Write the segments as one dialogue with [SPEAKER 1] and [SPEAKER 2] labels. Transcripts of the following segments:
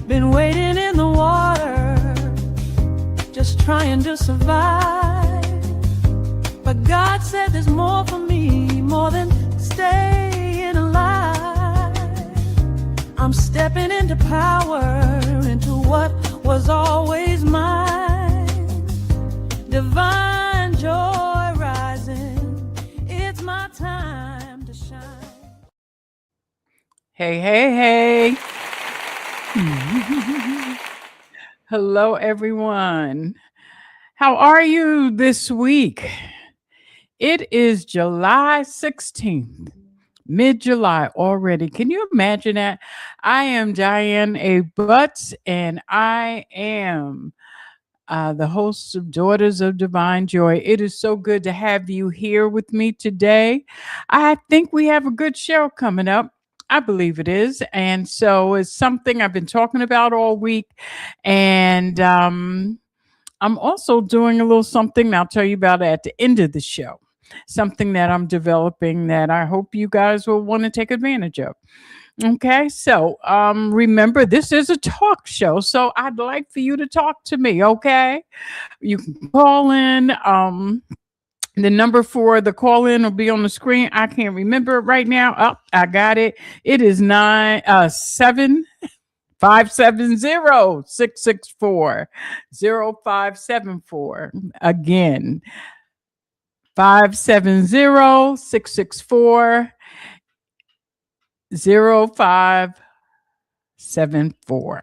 [SPEAKER 1] Been waiting in the water, just trying to survive. But God said there's more for me, more than staying alive. I'm stepping into power, into what was always mine. Divine joy rising, it's my time to shine.
[SPEAKER 2] Hey, hey, hey. Hello, everyone. How are you this week? It is July 16th, mid July already. Can you imagine that? I am Diane A. Butts, and I am the host of Daughters of Divine Joy. It is so good to have you here with me today. I think we have a good show coming up. I believe it is. And so it's something I've been talking about all week. And I'm also doing a little something I'll tell you about at the end of the show. Something that I'm developing that I hope you guys will want to take advantage of. Okay, so remember, this is a talk show, so I'd like for you to talk to me. Okay, you can call in. The number for the call in will be on the screen. I can't remember it right now. Oh, I got it. It is 9-7-570-664-0574. Again, 570-664-0574.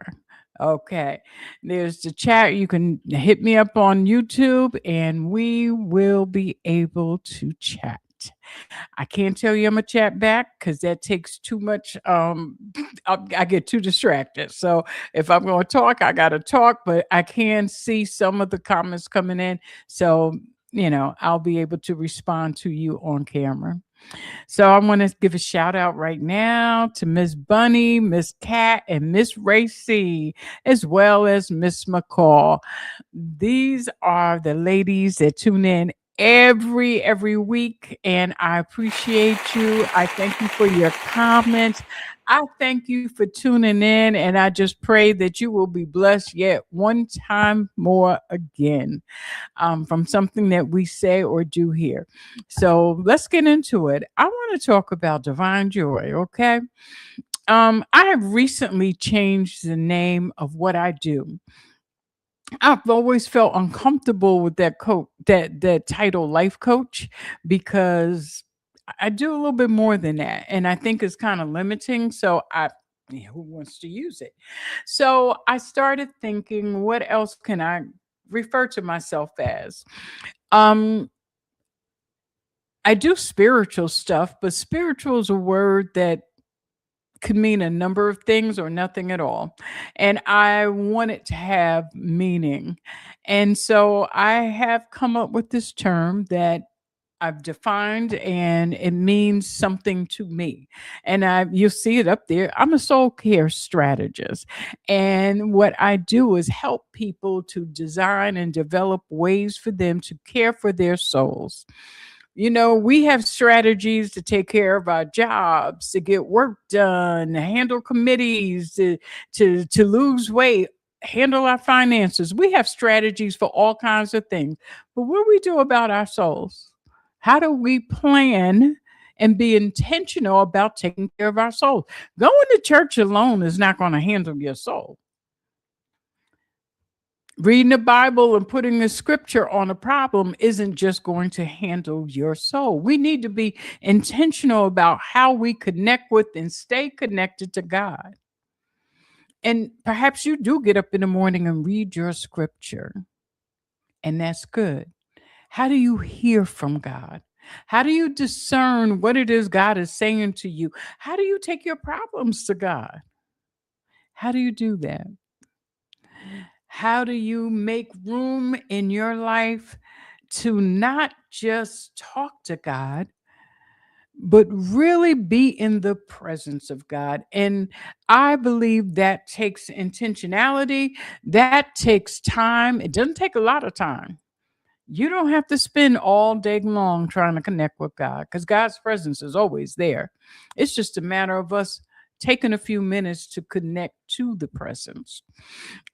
[SPEAKER 2] Okay. There's the chat. You can hit me up on YouTube and we will be able to chat. I can't tell you I'm a chat back because that takes too much. I get too distracted. So if I'm going to talk, I got to talk, but I can see some of the comments coming in. So, I'll be able to respond to you on camera. So I want to give a shout out right now to Miss Bunny, Miss Cat, and Miss Racy, as well as Miss McCall. These are the ladies that tune in every week, and I appreciate you. I thank you for your comments. I thank you for tuning in, and I just pray that you will be blessed yet one time more again from something that we say or do here. So let's get into it. I want to talk about divine joy, okay? I have recently changed the name of what I do. I've always felt uncomfortable with that title life coach because I do a little bit more than that, and I think it's kind of limiting. So who wants to use it? So I started thinking, what else can I refer to myself as? Um, I do spiritual stuff, but spiritual is a word that could mean a number of things or nothing at all. And I want it to have meaning. And so I have come up with this term that I've defined and it means something to me. And you'll see it up there. I'm a soul care strategist. And what I do is help people to design and develop ways for them to care for their souls. We have strategies to take care of our jobs, to get work done, to handle committees, to lose weight, handle our finances. We have strategies for all kinds of things. But what do we do about our souls? How do we plan and be intentional about taking care of our souls? Going to church alone is not going to handle your soul. Reading the Bible and putting the scripture on a problem isn't just going to handle your soul. We need to be intentional about how we connect with and stay connected to God. And perhaps you do get up in the morning and read your scripture, and that's good. How do you hear from God? How do you discern what it is God is saying to you? How do you take your problems to God? How do you do that? How do you make room in your life to not just talk to God, but really be in the presence of God? And I believe that takes intentionality, that takes time. It doesn't take a lot of time. You don't have to spend all day long trying to connect with God because God's presence is always there. It's just a matter of us taking a few minutes to connect to the presence.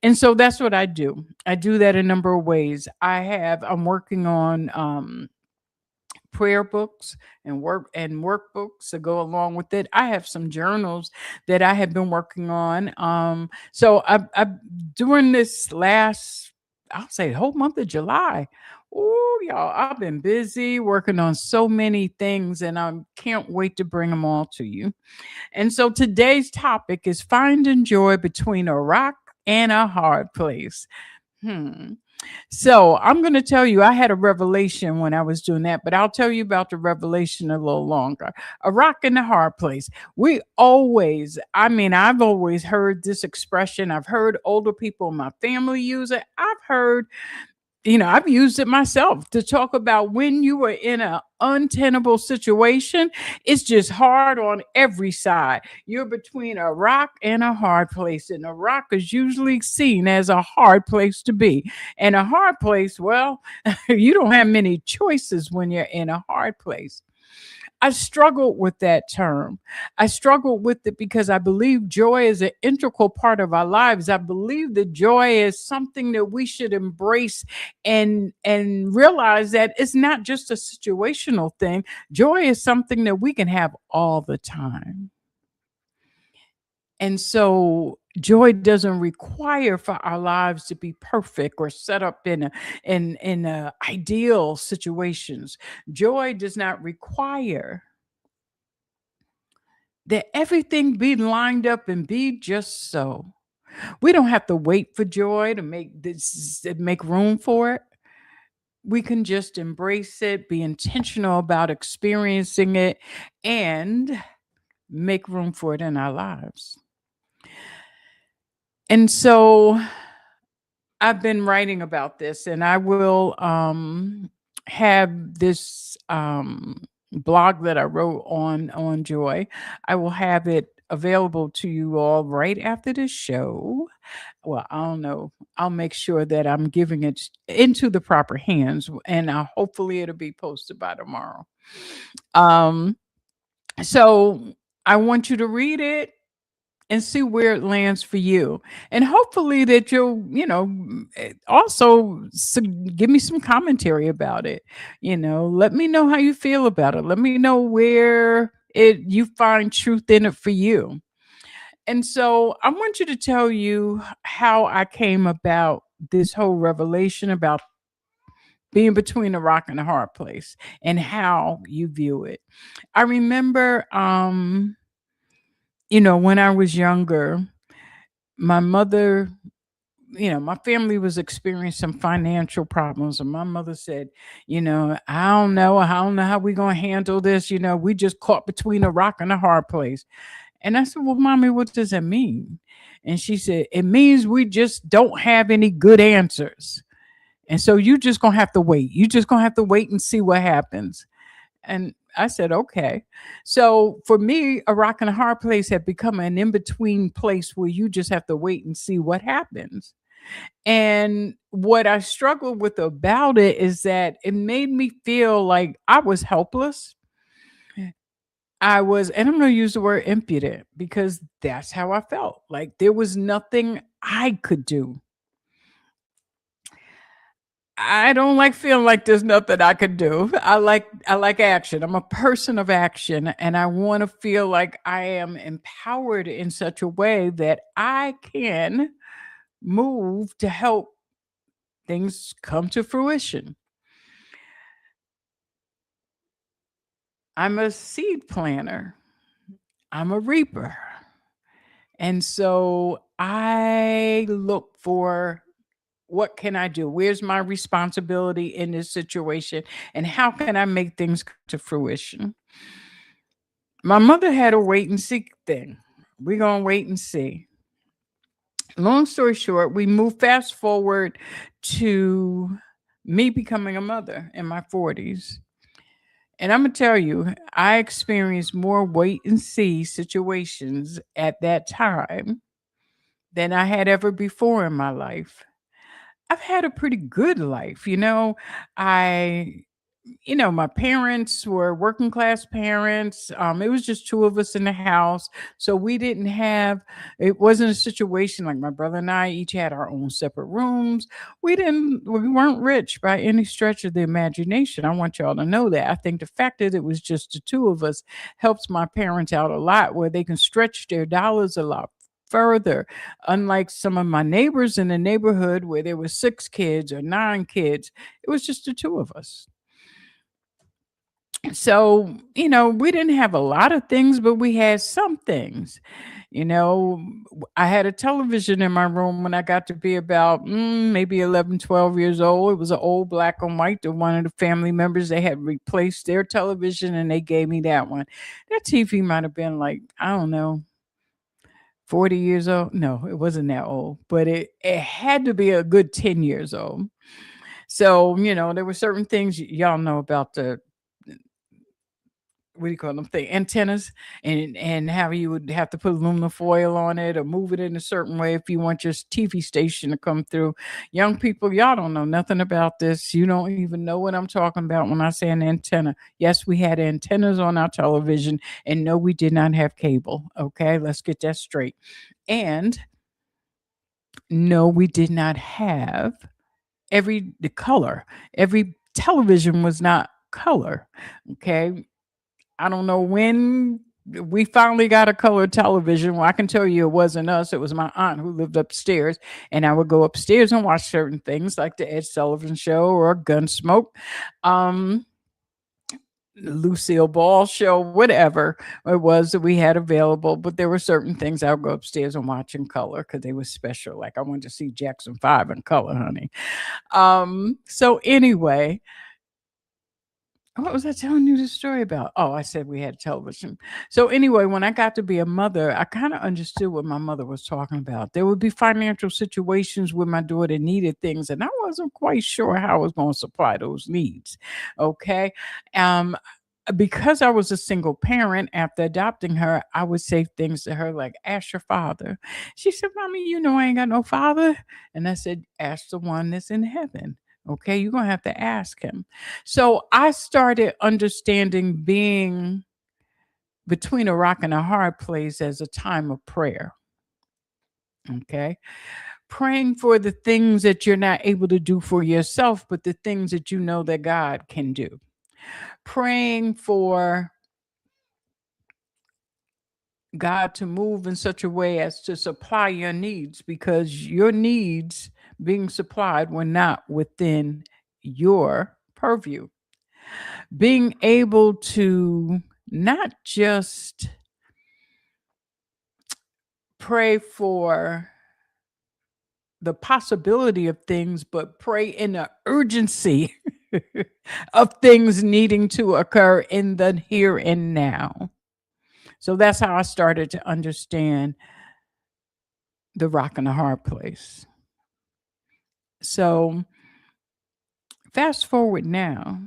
[SPEAKER 2] And so that's what I do. I do that a number of ways. I'm working on prayer books and workbooks to go along with it. I have some journals that I have been working on. So I during this last, I'll say, whole month of July. Oh, y'all, I've been busy working on so many things, and I can't wait to bring them all to you. And so today's topic is finding joy between a rock and a hard place. Hmm. So I'm going to tell you, I had a revelation when I was doing that, but I'll tell you about the revelation a little longer. A rock in the hard place. I've always heard this expression. I've heard older people in my family use it. I've used it myself to talk about when you are in an untenable situation. It's just hard on every side. You're between a rock and a hard place, and a rock is usually seen as a hard place to be. And a hard place, well, you don't have many choices when you're in a hard place. I struggled with that term. I struggled with it because I believe joy is an integral part of our lives. I believe that joy is something that we should embrace and realize that it's not just a situational thing. Joy is something that we can have all the time. And so joy doesn't require for our lives to be perfect or set up in ideal situations. Joy does not require that everything be lined up and be just so. We don't have to wait for joy to make room for it. We can just embrace it, be intentional about experiencing it, and make room for it in our lives. And so I've been writing about this, and I will have this blog that I wrote on joy. I will have it available to you all right after this show. Well, I don't know. I'll make sure that I'm giving it into the proper hands, and hopefully it'll be posted by tomorrow. Um, so I want you to read it and see where it lands for you. And hopefully that you'll, also give me some commentary about it. Let me know how you feel about it. Let me know where you find truth in it for you. And so I want you to tell you how I came about this whole revelation about being between a rock and a hard place and how you view it. I remember when I was younger, my mother, my family was experiencing some financial problems. And my mother said, I don't know how we're going to handle this. We just caught between a rock and a hard place. And I said, well, mommy, what does that mean? And she said, it means we just don't have any good answers. And so you just going to have to wait. You just going to have to wait and see what happens. And I said, okay. So for me, a rock and a hard place had become an in between place where you just have to wait and see what happens. And what I struggled with about it is that it made me feel like I was helpless. And I'm going to use the word impudent because that's how I felt. Like there was nothing I could do. I don't like feeling like there's nothing I could do. I like action. I'm a person of action, and I want to feel like I am empowered in such a way that I can move to help things come to fruition. I'm a seed planter. I'm a reaper. And so I look for what can I do? Where's my responsibility in this situation? And how can I make things come to fruition? My mother had a wait and see thing. We're going to wait and see. Long story short, we move fast forward to me becoming a mother in my 40s. And I'm going to tell you, I experienced more wait and see situations at that time than I had ever before in my life. I've had a pretty good life. I My parents were working class parents. It was just two of us in the house. So we didn't have, it wasn't a situation like my brother and I each had our own separate rooms. We weren't rich by any stretch of the imagination. I want y'all to know that. I think the fact that it was just the two of us helps my parents out a lot where they can stretch their dollars a lot further. Unlike some of my neighbors in the neighborhood where there were six kids or nine kids, it was just the two of us. So, we didn't have a lot of things, but we had some things. I had a television in my room when I got to be about maybe 11, 12 years old. It was an old black and white that one of the family members, they had replaced their television and they gave me that one. That TV might have been like, I don't know, 40 years old. No, it wasn't that old, but it had to be a good 10 years old. So, there were certain things y'all know about the what do you call them? The antennas, and how you would have to put aluminum foil on it or move it in a certain way if you want your TV station to come through. Young people, y'all don't know nothing about this. You don't even know what I'm talking about when I say an antenna. Yes, we had antennas on our television, and no, we did not have cable. Okay, let's get that straight. And no, we did not have the color. Every television was not color. Okay, I don't know when we finally got a color television. Well, I can tell you it wasn't us. It was my aunt who lived upstairs. And I would go upstairs and watch certain things like the Ed Sullivan Show or Gunsmoke, um, Lucille Ball Show, whatever it was that we had available. But there were certain things I would go upstairs and watch in color because they were special. Like I wanted to see Jackson 5 in color, honey. So anyway, what was I telling you the story about? Oh, I said we had television. So anyway, when I got to be a mother, I kind of understood what my mother was talking about. There would be financial situations where my daughter needed things, and I wasn't quite sure how I was going to supply those needs. Okay. Um, because I was a single parent after adopting her, I would say things to her like, ask your father. She said, Mommy, I ain't got no father. And I said, ask the one that's in heaven. Okay, you're going to have to ask him. So I started understanding being between a rock and a hard place as a time of prayer. Okay, praying for the things that you're not able to do for yourself, but the things that you know that God can do. Praying for God to move in such a way as to supply your needs because your needs being supplied were not within your purview. Being able to not just pray for the possibility of things, but pray in the urgency of things needing to occur in the here and now. So that's how I started to understand the rock and the hard place. So fast forward now,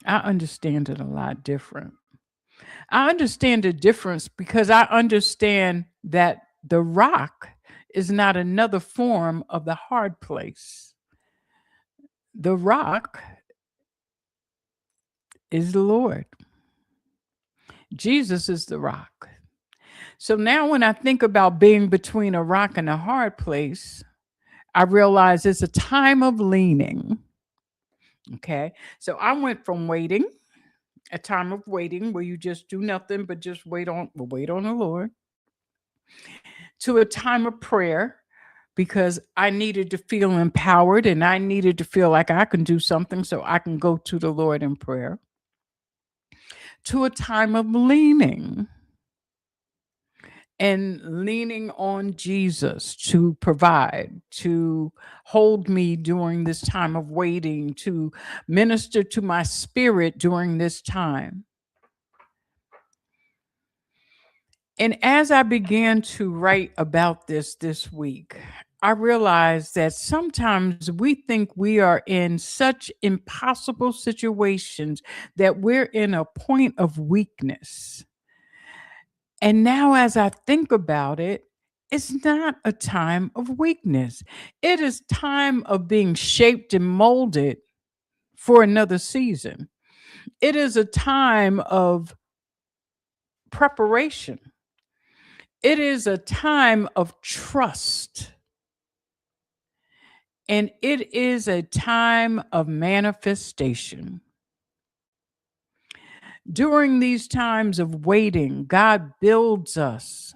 [SPEAKER 2] I understand it a lot different. I understand the difference because I understand that the rock is not another form of the hard place. The rock is the Lord. Jesus is the rock. So now when I think about being between a rock and a hard place, I realize it's a time of leaning. Okay. So I went from waiting, a time of waiting where you just do nothing but just wait on the Lord, to a time of prayer because I needed to feel empowered and I needed to feel like I can do something so I can go to the Lord in prayer, to a time of leaning and leaning on Jesus to provide, to hold me during this time of waiting, to minister to my spirit during this time. And as I began to write about this week, I realized that sometimes we think we are in such impossible situations that we're in a point of weakness. And now, as I think about it, it's not a time of weakness. It is time of being shaped and molded for another season. It is a time of preparation. It is a time of trust. And it is a time of manifestation. During these times of waiting, God builds us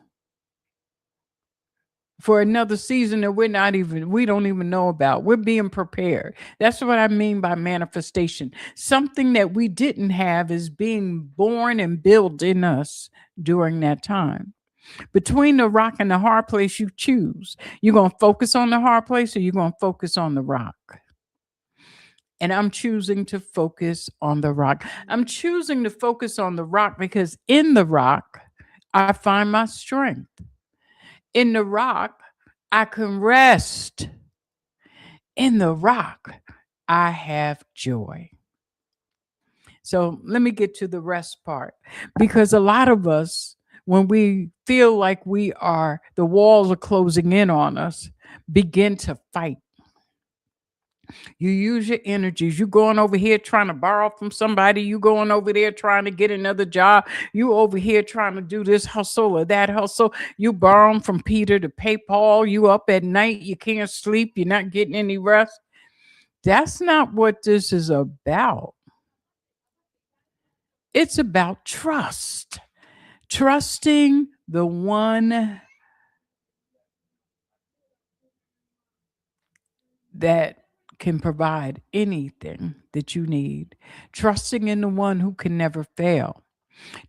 [SPEAKER 2] for another season that we don't even know about. We're being prepared. That's what I mean by manifestation. Something that we didn't have is being born and built in us during that time. Between the rock and the hard place, you choose. You're going to focus on the hard place or you're going to focus on the rock. And I'm choosing to focus on the rock. I'm choosing to focus on the rock because in the rock, I find my strength. In the rock, I can rest. In the rock, I have joy. So let me get to the rest part because a lot of us, when we feel like the walls are closing in on us, begin to fight. You use your energies. You going over here trying to borrow from somebody. You going over there trying to get another job. You over here trying to do this hustle or that hustle. You borrowing from Peter to pay Paul. You up at night. You can't sleep. You're not getting any rest. That's not what this is about. It's about trust. Trusting the one that can provide anything that you need. Trusting in the one who can never fail.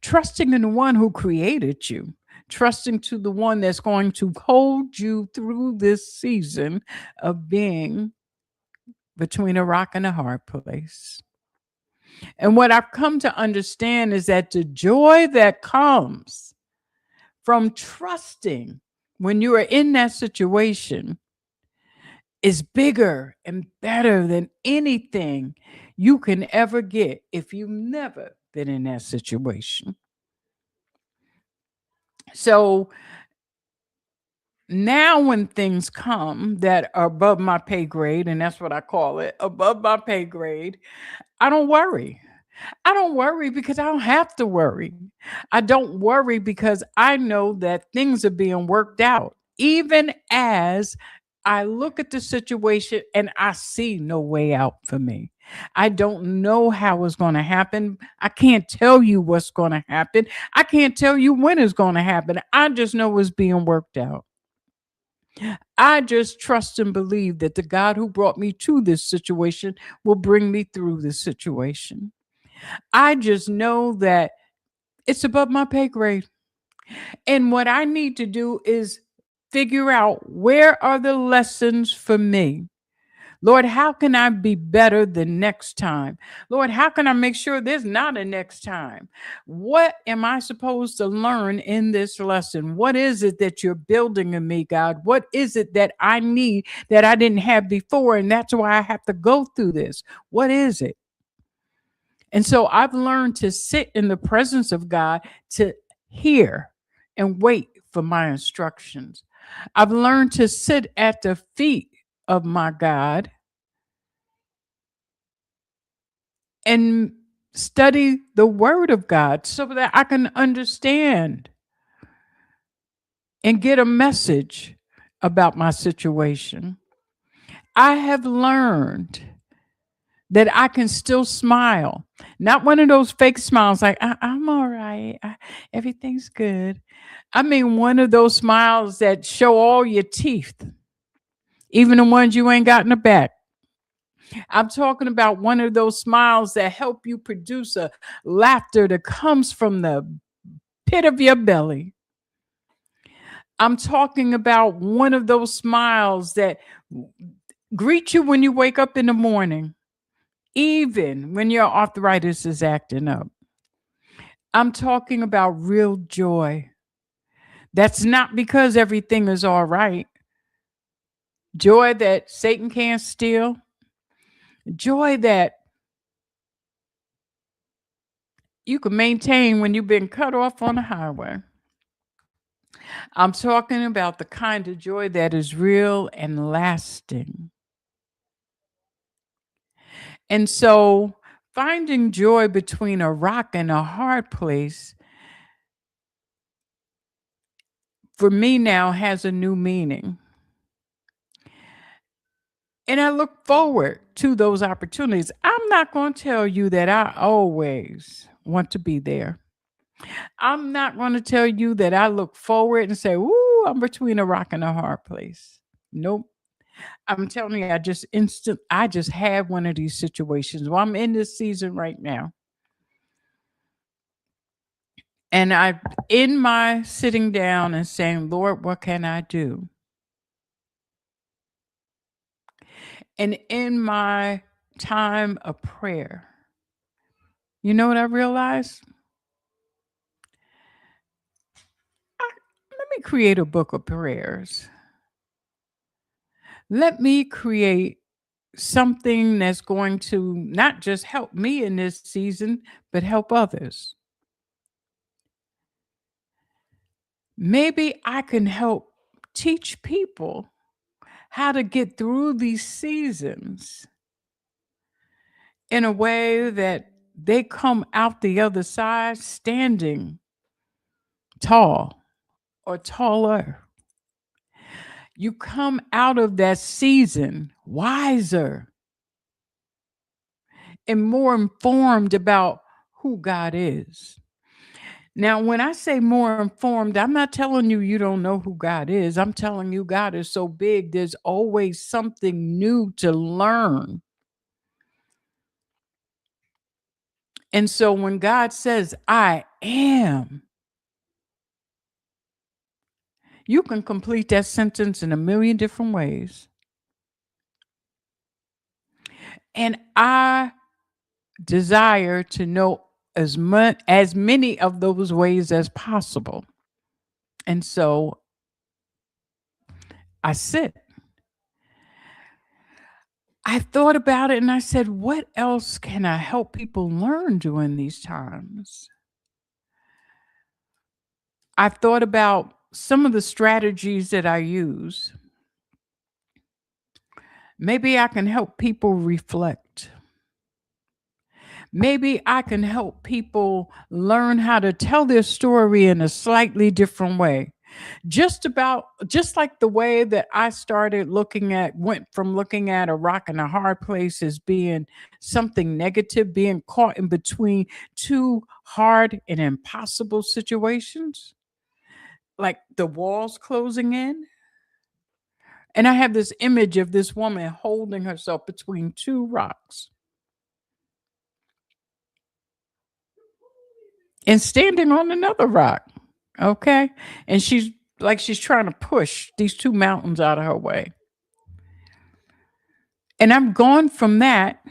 [SPEAKER 2] Trusting in the one who created you. Trusting to the one that's going to hold you through this season of being between a rock and a hard place. And what I've come to understand is that the joy that comes from trusting when you are in that situation is bigger and better than anything you can ever get if you've never been in that situation. So now, when things come that are above my pay grade, and that's what I call it, above my pay grade, I don't worry. I don't worry because I don't have to worry. I don't worry because I know that things are being worked out. Even as I look at the situation and I see no way out for me. I don't know how it's going to happen. I can't tell you what's going to happen. I can't tell you when it's going to happen. I just know it's being worked out. I just trust and believe that the God who brought me to this situation will bring me through this situation. I just know that it's above my pay grade. And what I need to do is figure out where are the lessons for me. Lord, how can I be better the next time? Lord, how can I make sure there's not a next time? What am I supposed to learn in this lesson? What is it that you're building in me, God? What is it that I need that I didn't have before? And that's why I have to go through this. What is it? And so I've learned to sit in the presence of God to hear and wait for my instructions. I've learned to sit at the feet of my God and study the word of God so that I can understand and get a message about my situation. I have learned that I can still smile, not one of those fake smiles like, I'm all right, everything's good. I mean, one of those smiles that show all your teeth, even the ones you ain't got in the back. I'm talking about one of those smiles that help you produce a laughter that comes from the pit of your belly. I'm talking about one of those smiles that greet you when you wake up in the morning, even when your arthritis is acting up. I'm talking about real joy. That's not because everything is all right. Joy that Satan can't steal. Joy that you can maintain when you've been cut off on the highway. I'm talking about the kind of joy that is real and lasting. And so finding joy between a rock and a hard place for me now has a new meaning. And I look forward to those opportunities. I'm not going to tell you that I always want to be there. I'm not going to tell you that I look forward and say, "Ooh, I'm between a rock and a hard place." Nope. I'm telling you, I just had one of these situations. Well, I'm in this season right now. And I in my sitting down and saying, "Lord, what can I do?" And in my time of prayer, you know what I realized? Let me create a book of prayers. Let me create something that's going to not just help me in this season, but help others. Maybe I can help teach people how to get through these seasons in a way that they come out the other side standing tall or taller. You come out of that season wiser and more informed about who God is. Now, when I say more informed, I'm not telling you you don't know who God is. I'm telling you God is so big, there's always something new to learn. And so when God says, I am, you can complete that sentence in a million different ways. And I desire to know as many of those ways as possible. And so I sit. I thought about it and I said, what else can I help people learn during these times? I thought about some of the strategies that I use. Maybe I can help people reflect. Maybe I can help people learn how to tell their story in a slightly different way. Just like the way that I started went from looking at a rock and a hard place as being something negative, being caught in between two hard and impossible situations, like the walls closing in. And I have this image of this woman holding herself between two rocks and standing on another rock. Okay. And she's trying to push these two mountains out of her way. And I'm gone from that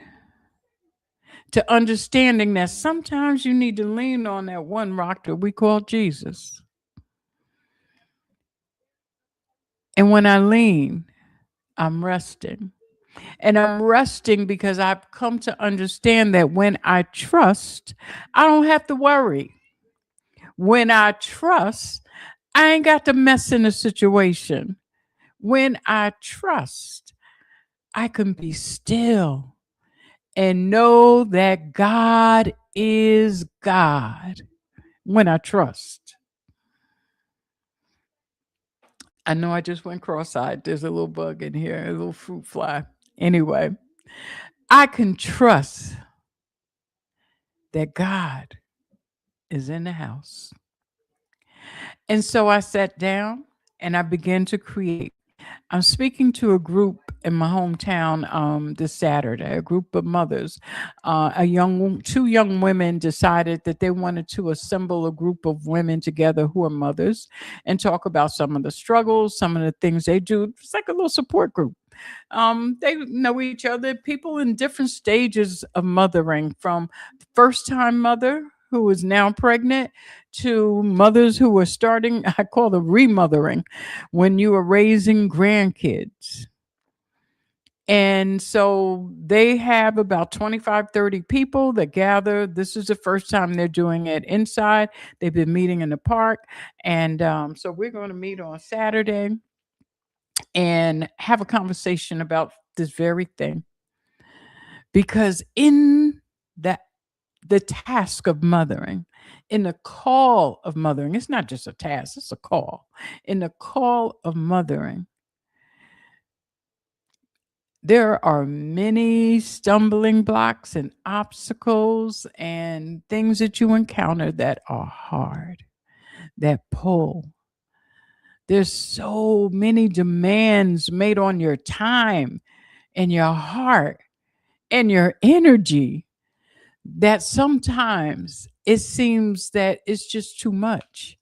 [SPEAKER 2] to understanding that sometimes you need to lean on that one rock that we call Jesus. And when I lean, I'm resting. And I'm resting because I've come to understand that when I trust, I don't have to worry. When I trust, I ain't got to mess in a situation. When I trust, I can be still and know that God is God when I trust. I know I just went cross eyed. There's a little bug in here, a little fruit fly. Anyway, I can trust that God is in the house. And so I sat down and I began to create. I'm speaking to a group in my hometown this Saturday, a group of mothers. Two young women decided that they wanted to assemble a group of women together who are mothers and talk about some of the struggles, some of the things they do. It's like a little support group. They know each other, people in different stages of mothering, from first time mother who is now pregnant to mothers who are starting, I call them remothering, when you are raising grandkids. And so they have about 25, 30 people that gather. This is the first time they're doing it inside. They've been meeting in the park. And so we're going to meet on Saturday and have a conversation about this very thing. Because in that the task of mothering, in the call of mothering, it's not just a task, it's a call. In the call of mothering, there are many stumbling blocks and obstacles and things that you encounter that are hard, that pull. There's so many demands made on your time and your heart and your energy that sometimes it seems that it's just too much.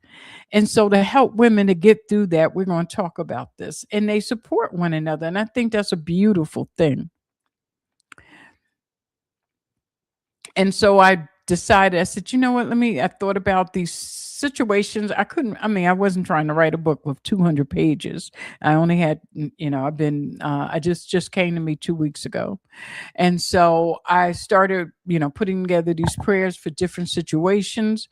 [SPEAKER 2] And so, to help women to get through that, we're going to talk about this. And they support one another. And I think that's a beautiful thing. And so I decided, I said, you know what, I thought about these situations. I wasn't trying to write a book with 200 pages. I only had, I just came to me 2 weeks ago. And so I started, putting together these prayers for different situations.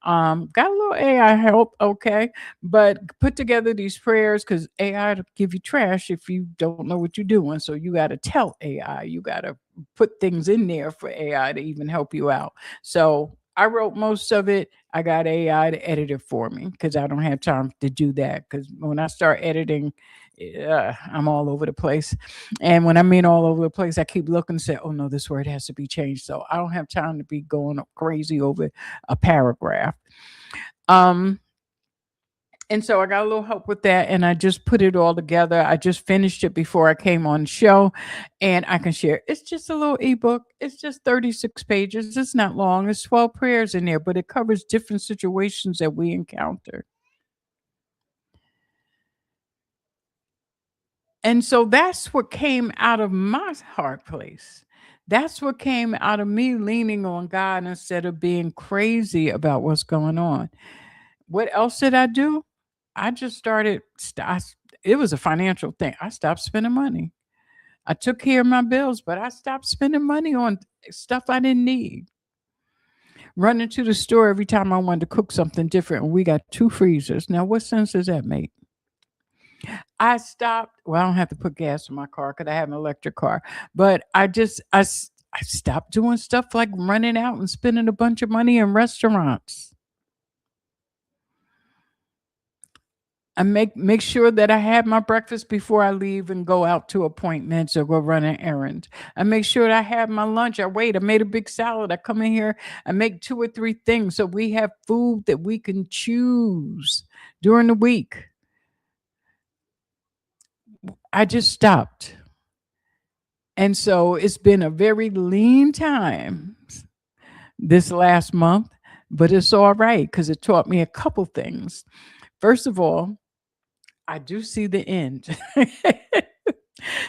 [SPEAKER 2] Got a little AI help, okay, but put together these prayers because AI to give you trash if you don't know what you're doing. So you got to tell AI, you got to put things in there for AI to even help you out. So I wrote most of it. I got AI to edit it for me because I don't have time to do that. Because when I start editing, I'm all over the place. And when I mean all over the place, I keep looking and say, oh no, this word has to be changed. So I don't have time to be going crazy over a paragraph. Um, and so I got a little help with that, and I just put it all together. I just finished it before I came on the show, and I can share. It's just a little ebook. It's just 36 pages. It's not long. It's 12 prayers in there, but it covers different situations that we encounter. And so that's what came out of my heart place. That's what came out of me leaning on God instead of being crazy about what's going on. What else did I do? I just started, it was a financial thing. I stopped spending money. I took care of my bills, but I stopped spending money on stuff I didn't need. Running to the store every time I wanted to cook something different. And we got two freezers. Now, what sense does that make? I stopped. Well, I don't have to put gas in my car because I have an electric car. But I stopped doing stuff like running out and spending a bunch of money in restaurants. I make sure that I have my breakfast before I leave and go out to appointments or go run an errand. I make sure that I have my lunch. I wait. I made a big salad. I come in here. I make two or three things so we have food that we can choose during the week. I just stopped. And so it's been a very lean time this last month, but it's all right because it taught me a couple things. First of all, I do see the end.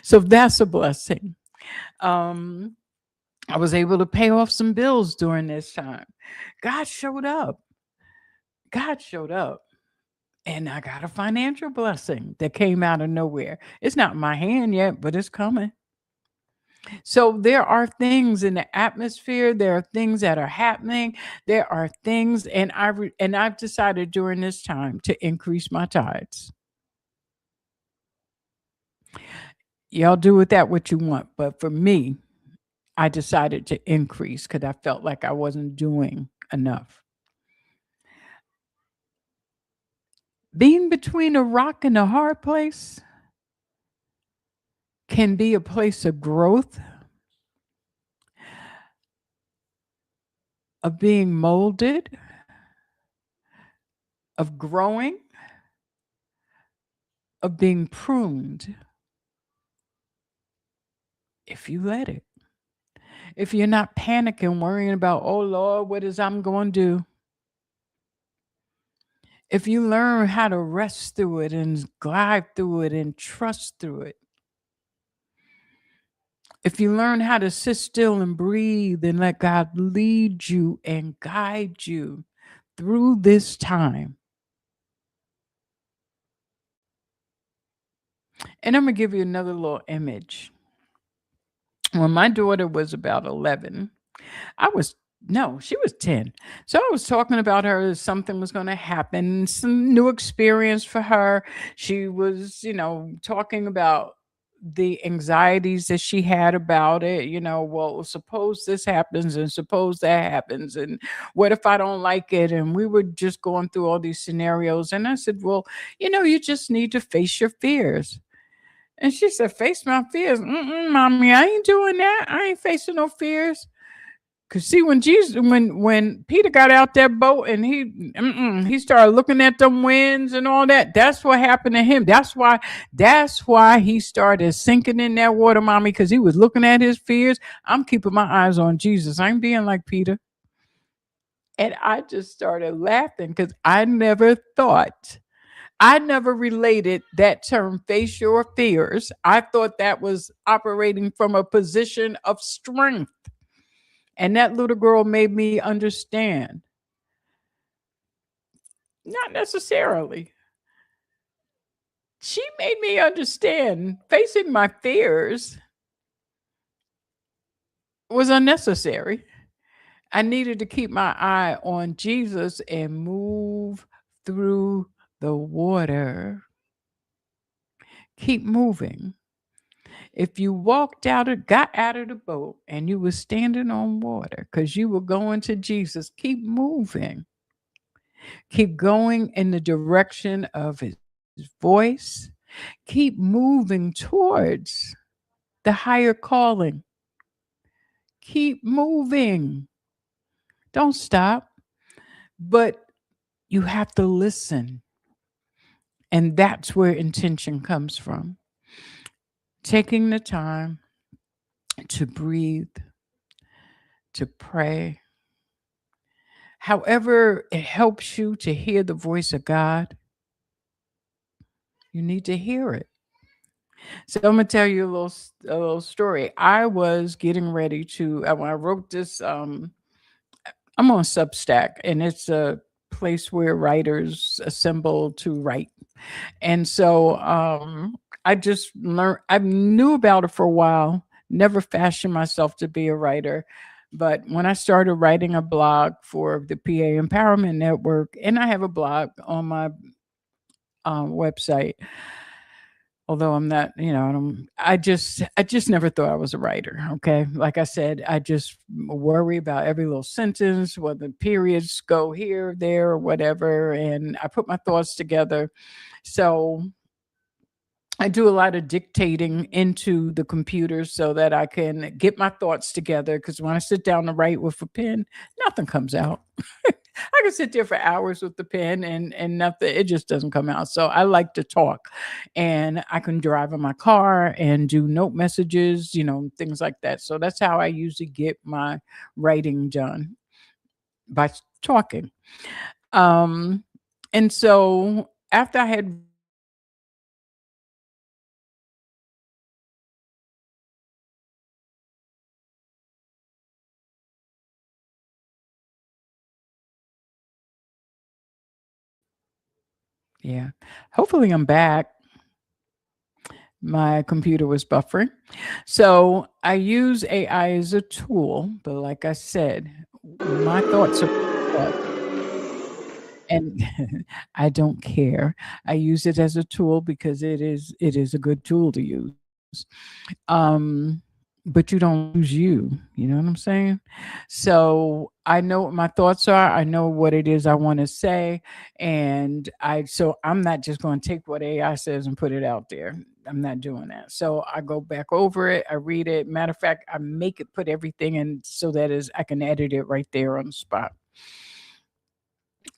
[SPEAKER 2] So that's a blessing. Um, I was able to pay off some bills during this time. God showed up. God showed up. And I got a financial blessing that came out of nowhere. It's not in my hand yet, but it's coming. So there are things in the atmosphere, there are things that are happening, there are things, and I've decided during this time to increase my tithes. Y'all do with that what you want, but for me, I decided to increase because I felt like I wasn't doing enough. Being between a rock and a hard place can be a place of growth, of being molded, of growing, of being pruned if you let it. If you're not panicking, worrying about, oh Lord, what is I'm going to do? If you learn how to rest through it and glide through it and trust through it, if you learn how to sit still and breathe and let God lead you and guide you through this time. And I'm going to give you another little image. When my daughter was about 11, I was no, she was 10. So I was talking about her as something was going to happen, some new experience for her. She was, talking about the anxieties that she had about it. Well, suppose this happens and suppose that happens. And what if I don't like it? And we were just going through all these scenarios. And I said, well, you just need to face your fears. And she said, face my fears. Mm-mm, mommy, I ain't doing that. I ain't facing no fears. Cause see, when Peter got out that boat and he started looking at them winds and all that. That's what happened to him. That's why he started sinking in that water, mommy. Because he was looking at his fears. I'm keeping my eyes on Jesus. I ain't being like Peter. And I just started laughing because I never related that term face your fears. I thought that was operating from a position of strength. And that little girl made me understand. Not necessarily. She made me understand facing my fears was unnecessary. I needed to keep my eye on Jesus and move through the water. Keep moving. If you got out of the boat and you were standing on water because you were going to Jesus, keep moving. Keep going in the direction of his voice. Keep moving towards the higher calling. Keep moving. Don't stop. But you have to listen. And that's where intention comes from. Taking the time to breathe, to pray. However, it helps you to hear the voice of God, you need to hear it. So I'm gonna tell you a little story. I was getting ready to when I wrote this. I'm on Substack, and it's a place where writers assemble to write. And so I just learned. I knew about it for a while. Never fashioned myself to be a writer. But when I started writing a blog for the PA Empowerment Network, and I have a blog on my website, although I'm not, I just never thought I was a writer. Okay. Like I said, I just worry about every little sentence, whether periods go here, there, or whatever. And I put my thoughts together. So I do a lot of dictating into the computer so that I can get my thoughts together. Because when I sit down to write with a pen, nothing comes out. I can sit there for hours with the pen and nothing. It just doesn't come out. So I like to talk, and I can drive in my car and do note messages, things like that. So that's how I usually get my writing done, by talking. Um, and so after I had yeah, hopefully I'm back. My computer was buffering. So I use AI as a tool, but like I said, my thoughts are thoughts, and I don't care. I use it as a tool because it is a good tool to use. Um, but you don't lose you. You know what I'm saying? So I know what my thoughts are. I know what it is I want to say, and I'm not just going to take what AI says and put it out there. I'm not doing that. So I go back over it. I read it. Matter of fact, I make it put everything in so that is I can edit it right there on the spot.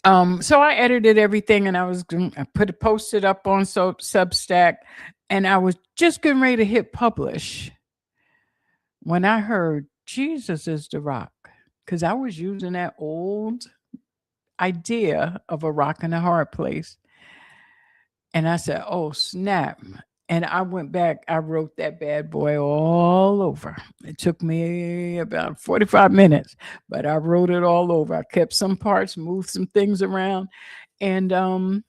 [SPEAKER 2] So I edited everything, and I put it posted up on Substack, and I was just getting ready to hit publish when I heard Jesus is the rock, because I was using that old idea of a rock in a hard place. And I said, oh, snap. And I went back, I wrote that bad boy all over. It took me about 45 minutes, but I wrote it all over. I kept some parts, moved some things around. And I'm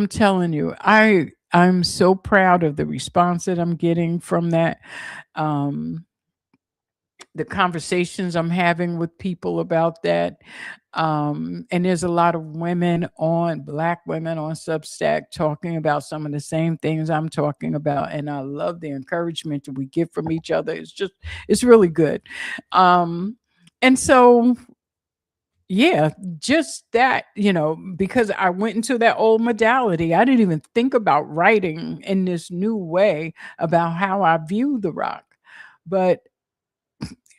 [SPEAKER 2] telling you, I'm so proud of the response that I'm getting from that. Um, the conversations I'm having with people about that. And there's a lot of women on, Black women on Substack talking about some of the same things I'm talking about. And I love the encouragement that we get from each other. It's really good. Um, and so, yeah, just that, because I went into that old modality, I didn't even think about writing in this new way about how I view the rock. But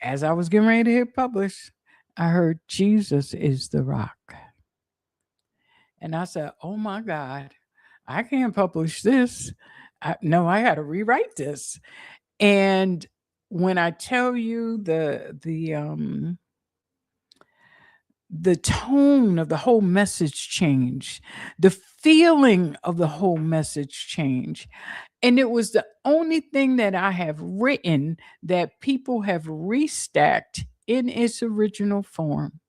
[SPEAKER 2] as I was getting ready to hit publish, I heard Jesus is the rock. And I said, oh my God, I can't publish this. No, I got to rewrite this. And when I tell you the tone of the whole message changed, the feeling of the whole message changed. And it was the only thing that I have written that people have restacked in its original form.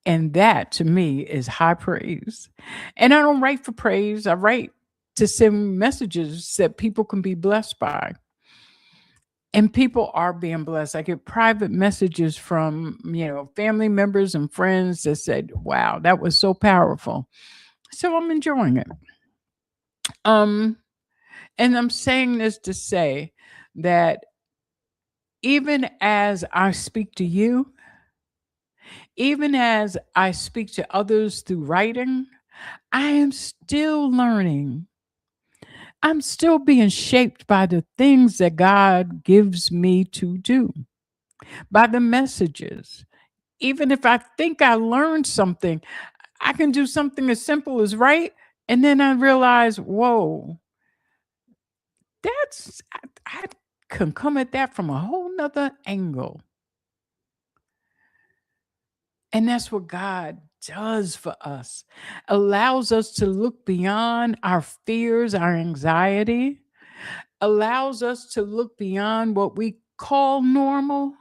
[SPEAKER 2] And that to me is high praise. And I don't write for praise, I write to send messages that people can be blessed by. And people are being blessed. I get private messages from, family members and friends that said, wow, that was so powerful. So I'm enjoying it. Um, and I'm saying this to say that even as I speak to you, even as I speak to others through writing, I am still learning. I'm still being shaped by the things that God gives me to do, by the messages. Even if I think I learned something, I can do something as simple as write. And then I realize, whoa, I can come at that from a whole nother angle. And that's what God does for us, allows us to look beyond our fears, our anxiety, allows us to look beyond what we call normal,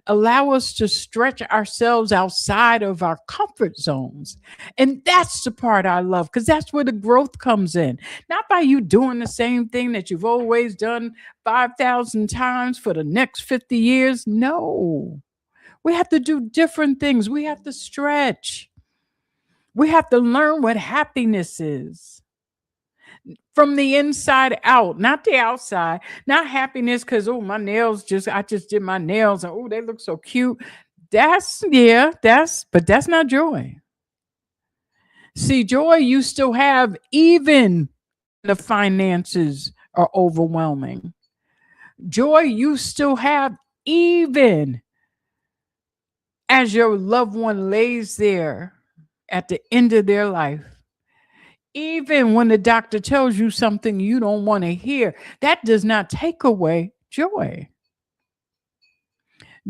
[SPEAKER 2] allow us to stretch ourselves outside of our comfort zones. And that's the part I love, because that's where the growth comes in. Not by you doing the same thing that you've always done 5,000 times for the next 50 years. No, we have to do different things. We have to stretch. We have to learn what happiness is from the inside out, not the outside. Not happiness because, oh, I just did my nails and oh, they look so cute. But that's not joy. See, joy you still have even the finances are overwhelming. Joy you still have even as your loved one lays there at the end of their life. Even when the doctor tells you something you don't want to hear, that does not take away joy.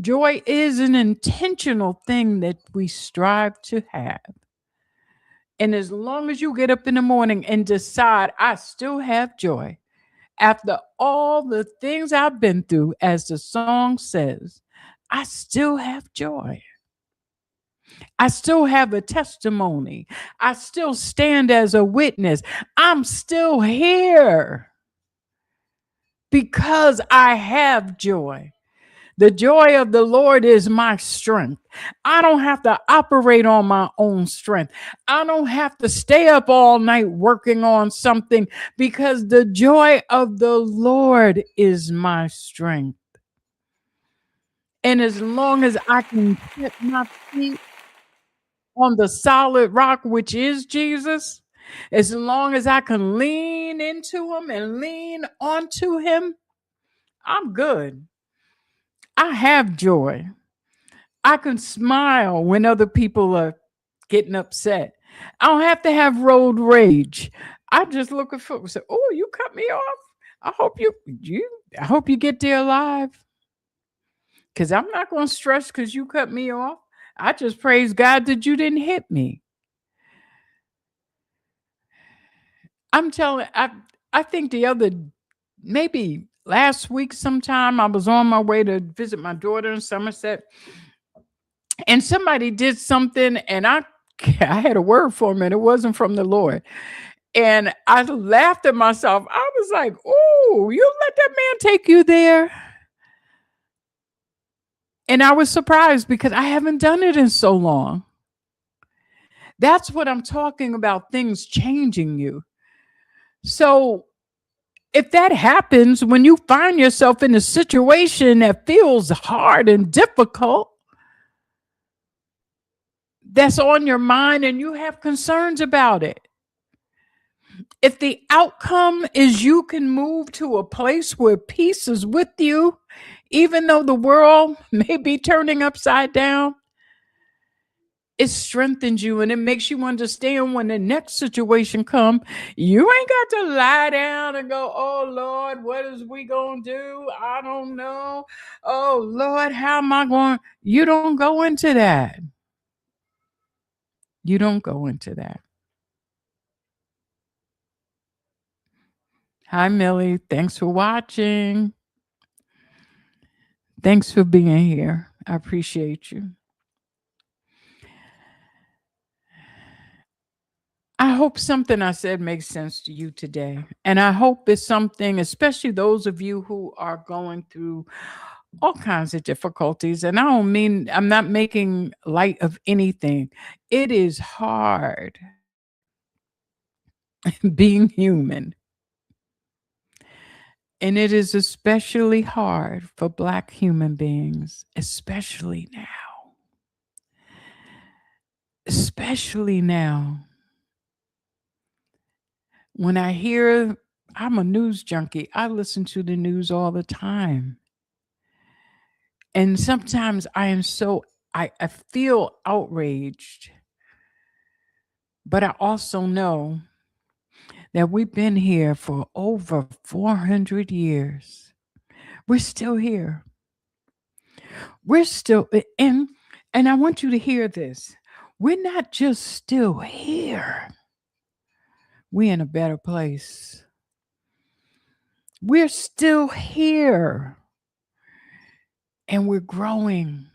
[SPEAKER 2] Joy is an intentional thing that we strive to have. And as long as you get up in the morning and decide, I still have joy, after all the things I've been through, as the song says, I still have joy. I still have a testimony. I still stand as a witness. I'm still here because I have joy. The joy of the Lord is my strength. I don't have to operate on my own strength. I don't have to stay up all night working on something, because the joy of the Lord is my strength. And as long as I can put my feet on the solid rock, which is Jesus, as long as I can lean into him and lean onto him, I'm good. I have joy. I can smile when other people are getting upset. I don't have to have road rage. I just look at folks and say, "Oh, you cut me off. I hope I hope you get there alive." Because I'm not going to stress because you cut me off. I just praise God that you didn't hit me. I'm telling I think maybe last week sometime, I was on my way to visit my daughter in Somerset, and somebody did something, and I had a word for him, and it wasn't from the Lord. And I laughed at myself. I was like, "Oh, you let that man take you there?" And I was surprised because I haven't done it in so long. That's what I'm talking about, things changing you. So if that happens when you find yourself in a situation that feels hard and difficult, that's on your mind and you have concerns about it. If the outcome is you can move to a place where peace is with you, even though the world may be turning upside down, it strengthens you and it makes you understand when the next situation come, you ain't got to lie down and go, oh Lord, what is we gonna do? I don't know. Oh Lord, how am I going? You don't go into that. You don't go into that. Hi Millie, thanks for watching. Thanks for being here. I appreciate you. I hope something I said makes sense to you today. And I hope it's something, especially those of you who are going through all kinds of difficulties. And I don't mean, I'm not making light of anything. It is hard being human. And it is especially hard for Black human beings, especially now. Especially now. When I hear, I'm a news junkie, I listen to the news all the time. And sometimes I feel outraged, but I also know that we've been here for over 400 years. We're still here. We're still, and I want you to hear this. We're not just still here. We're in a better place. We're still here and we're growing.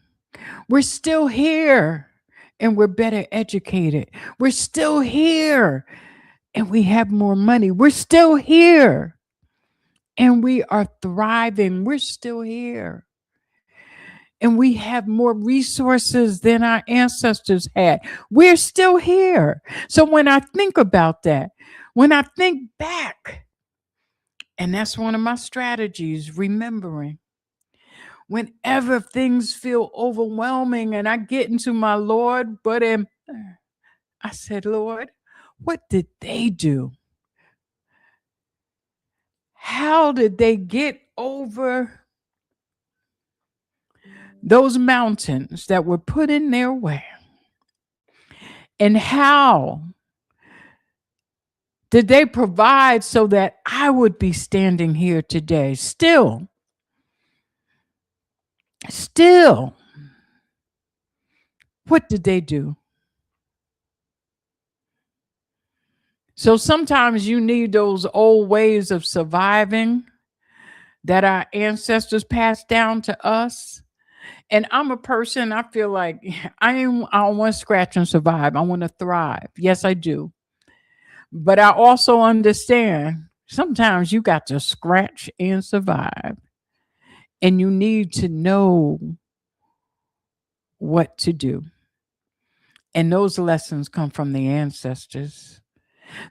[SPEAKER 2] We're still here and we're better educated. We're still here and we have more money. We're still here and we are thriving. We're still here and we have more resources than our ancestors had. We're still here. So when I think about that, when I think back, and that's one of my strategies, remembering. Whenever things feel overwhelming and I get into my Lord, I said, Lord, what did they do? How did they get over those mountains that were put in their way? And how did they provide so that I would be standing here today? Still, what did they do? So sometimes you need those old ways of surviving that our ancestors passed down to us. And I'm a person, I feel like I don't want to scratch and survive. I want to thrive. Yes, I do. But I also understand sometimes you got to scratch and survive. And you need to know what to do. And those lessons come from the ancestors.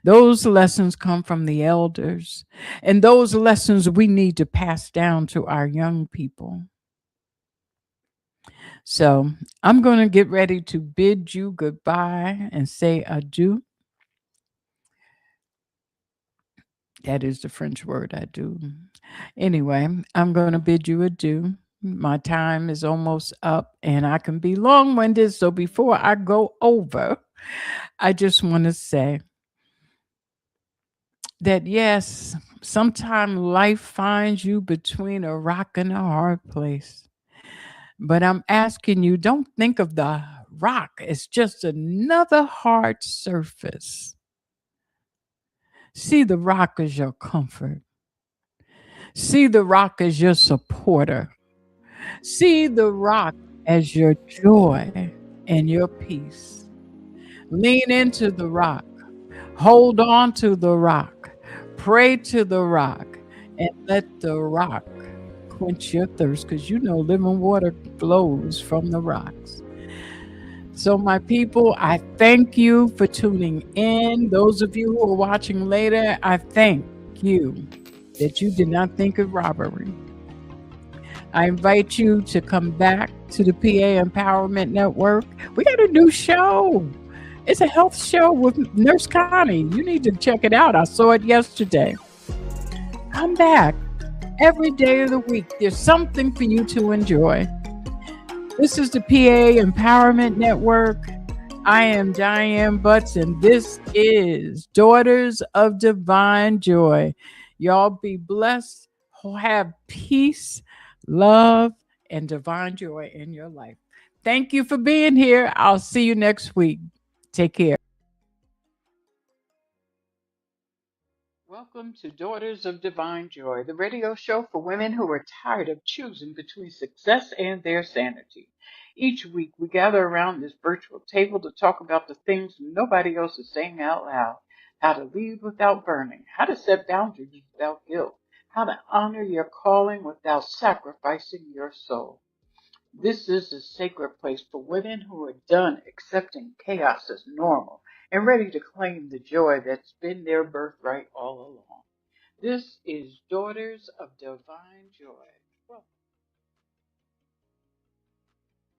[SPEAKER 2] Those lessons come from the elders. And those lessons we need to pass down to our young people. So I'm going to get ready to bid you goodbye and say adieu. That is the French word adieu. Anyway, I'm going to bid you adieu. My time is almost up and I can be long winded. So before I go over, I just want to say that yes, sometimes life finds you between a rock and a hard place. But I'm asking you, don't think of the rock as just another hard surface. See the rock as your comfort. See the rock as your supporter. See the rock as your joy and your peace. Lean into the rock. Hold on to the rock. Pray to the rock and let the rock quench your thirst because you know living water flows from the rocks. So, my people, I thank you for tuning in. Those of you who are watching later, I thank you that you did not think of robbery. I invite you to come back to the PA Empowerment Network. We got a new show. It's a health show with Nurse Connie. You need to check it out. I saw it yesterday. Come back every day of the week. There's something for you to enjoy. This is the PA Empowerment Network. I am Diane Butts, and this is Daughters of Divine Joy. Y'all be blessed, have peace, love, and divine joy in your life. Thank you for being here. I'll see you next week. Take care. Welcome to Daughters of Divine Joy, the radio show for women who are tired of choosing between success and their sanity. Each week, we gather around this virtual table to talk about the things nobody else is saying out loud: how to lead without burning, how to set boundaries without guilt, how to honor your calling without sacrificing your soul. This is a sacred place for women who are done accepting chaos as normal and ready to claim the joy that's been their birthright all along. This is Daughters of Divine Joy. Welcome.